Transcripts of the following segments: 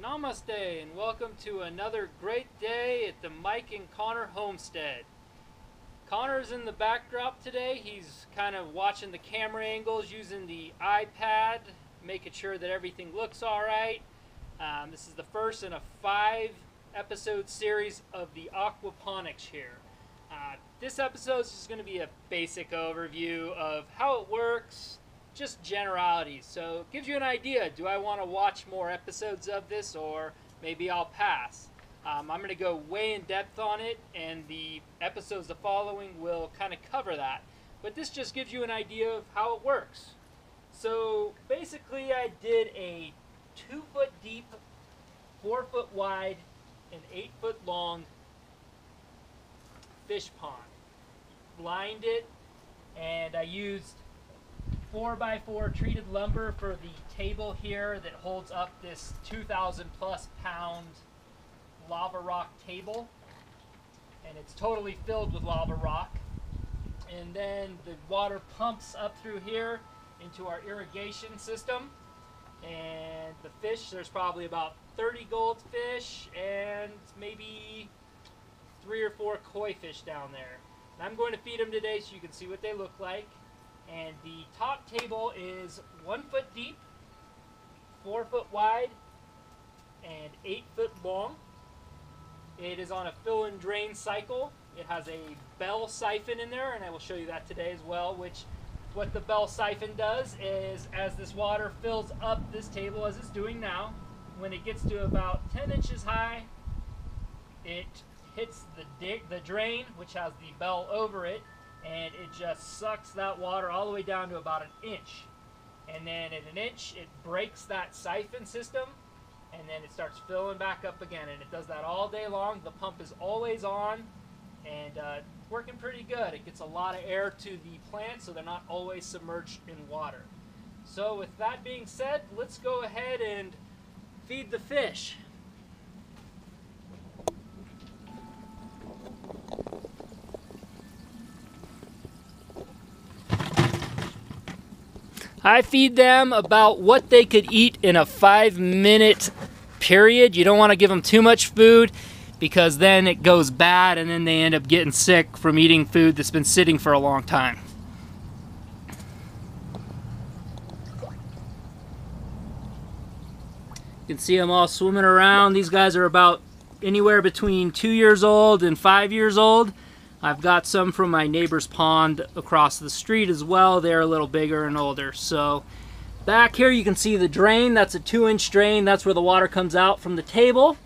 Namaste and welcome to another great day at the Mike and Connor Homestead. Connor's in the backdrop today. He's kind of watching the camera angles using the iPad, making sure that everything looks alright. This is the first in a 5-episode series of the Aquaponics here. This episode is just going to be a basic overview of how it works, just generalities. So it gives you an idea, do I want to watch more episodes of this or maybe I'll pass? I'm going to go way in depth on it, and the episodes the following will kind of cover that. But this just gives you an idea of how it works. So basically I did a 2-foot deep, 4-foot wide, and 8-foot long fish pond. Lined it, and I used 4x4 treated lumber for the table here that holds up this 2,000+ pound lava rock table, and it's totally filled with lava rock. And then the water pumps up through here into our irrigation system, and the fish, there's probably about 30 goldfish and maybe 3 or 4 koi fish down there. And I'm going to feed them today so you can see what they look like. And the top table is 1 foot deep, 4 foot wide, and 8 foot long. It is on a fill and drain cycle. It has a bell siphon in there, and I will show you that today as well, which what the bell siphon does is, as this water fills up this table as it's doing now, when it gets to about 10 inches high, it hits the drain, which has the bell over it, and it just sucks that water all the way down to about 1 inch. And then at 1 inch, it breaks that siphon system, and then it starts filling back up again, and it does that all day long. The pump is always on, and working pretty good. It gets a lot of air to the plants, so they're not always submerged in water. So with that being said, let's go ahead and feed the fish. I feed them about what they could eat in a 5-minute period. You don't want to give them too much food because then it goes bad and then they end up getting sick from eating food that's been sitting for a long time. You can see them all swimming around. These guys are about anywhere between 2 years old and 5 years old. I've got some from my neighbor's pond across the street as well. They're a little bigger and older. So back here you can see the drain. That's a 2-inch drain. That's where the water comes out from the table.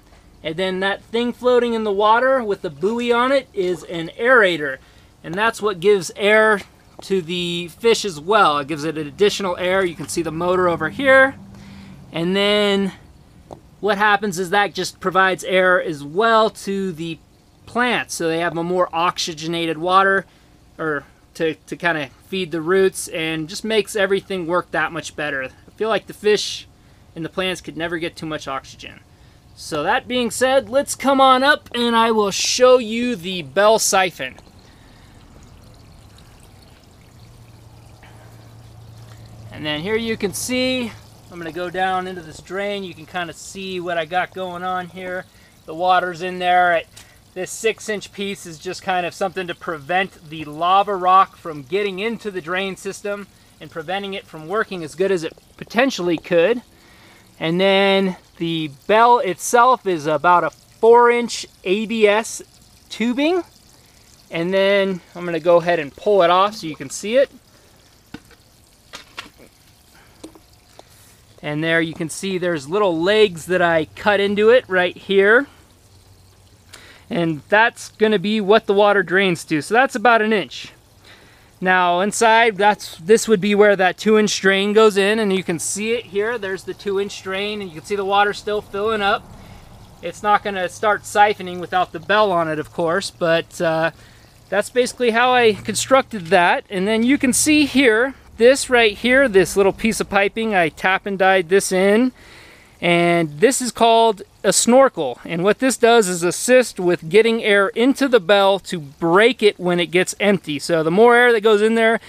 And then that thing floating in the water with the buoy on it is an aerator. And that's what gives air to the fish as well. It gives it additional air. You can see the motor over here. And then what happens is that just provides air as well to the plants, so they have a more oxygenated water or to kind of feed the roots, and just makes everything work that much better. I feel like the fish and the plants could never get too much oxygen. So that being said, let's come on up and I will show you the bell siphon. And then here you can see, I'm going to go down into this drain. You can kind of see what I got going on here. The water's in there. This 6-inch piece is just kind of something to prevent the lava rock from getting into the drain system and preventing it from working as good as it potentially could. And then the bell itself is about a 4-inch ABS tubing. And then I'm going to go ahead and pull it off so you can see it. And there you can see there's little legs that I cut into it right here. And that's going to be what the water drains to. So that's about 1 inch. Now inside, this would be where that 2-inch drain goes in, and you can see it here. There's the 2-inch drain, and you can see the water still filling up. It's not going to start siphoning without the bell on it, of course, but that's basically how I constructed that. And then you can see here, this right here, this little piece of piping, I tap and dyed this in. And this is called a snorkel, and what this does is assist with getting air into the bell to break it when it gets empty. So the more air that goes in there,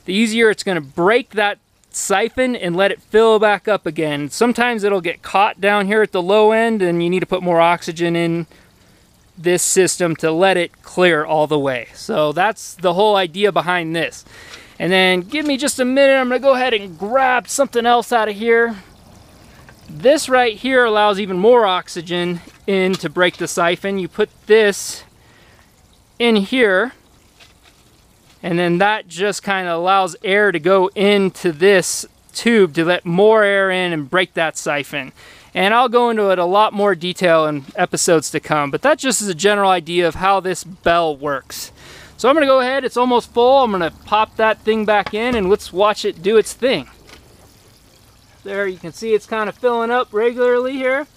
the easier it's going to break that siphon and let it fill back up again. Sometimes it'll get caught down here at the low end and you need to put more oxygen in this system to let it clear all the way. So that's the whole idea behind this. And then give me just a minute, I'm gonna go ahead and grab something else out of here. This right here allows even more oxygen in to break the siphon. You put this in here, and then that just kind of allows air to go into this tube to let more air in and break that siphon. And I'll go into it a lot more detail in episodes to come, but that just is a general idea of how this bell works. So I'm gonna go ahead, it's almost full, I'm gonna pop that thing back in and let's watch it do its thing. There you can see it's kind of filling up regularly here.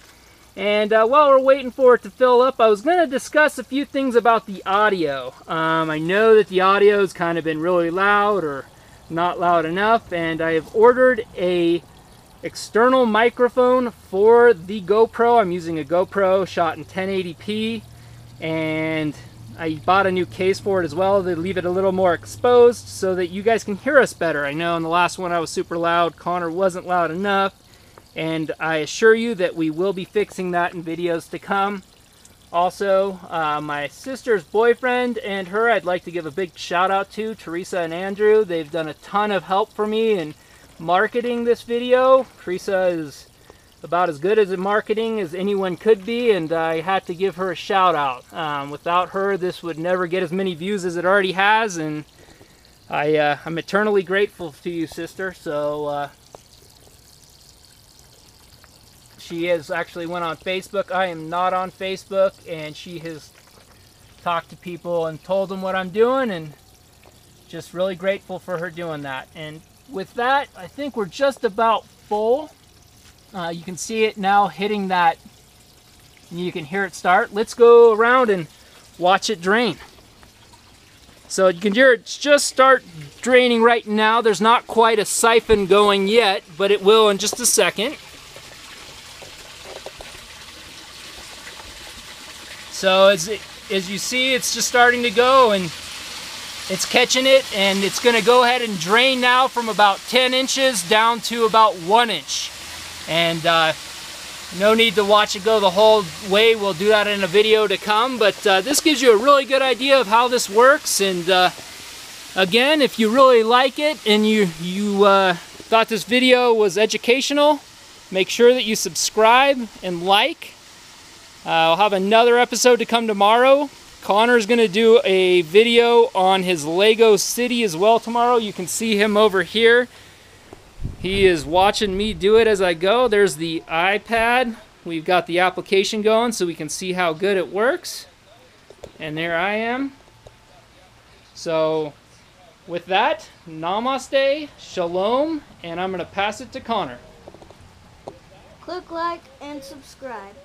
And while we're waiting for it to fill up, I was going to discuss a few things about the audio. I know that the audio has kind of been really loud or not loud enough, and I have ordered a external microphone for the GoPro. I'm using a GoPro shot in 1080p, and I bought a new case for it as well to leave it a little more exposed so that you guys can hear us better. I know in the last one I was super loud, Connor wasn't loud enough, and I assure you that we will be fixing that in videos to come. Also, my sister's boyfriend and her, I'd like to give a big shout out to, Teresa and Andrew. They've done a ton of help for me in marketing this video. Teresa is about as good as in marketing as anyone could be, and I had to give her a shout out. Without her, this would never get as many views as it already has, and I'm eternally grateful to you, sister. So she has actually went on Facebook. I am not on Facebook, and she has talked to people and told them what I'm doing, and just really grateful for her doing that. And with that, I think we're just about full. You can see it now hitting that, and you can hear it start. Let's go around and watch it drain. So you can hear it just start draining right now. There's not quite a siphon going yet, but it will in just a second. So as you see, it's just starting to go, and it's catching it, and it's going to go ahead and drain now from about 10 inches down to about 1 inch. And no need to watch it go the whole way. We'll do that in a video to come, but this gives you a really good idea of how this works. And again, if you really like it and you thought this video was educational, make sure that you subscribe and like. I'll have another episode to come tomorrow. Connor's going to do a video on his Lego city as well tomorrow. You can see him over here. He is watching me do it as I go. There's the iPad. We've got the application going so we can see how good it works. And there I am. So with that, namaste, shalom, and I'm going to pass it to Connor. Click like and subscribe.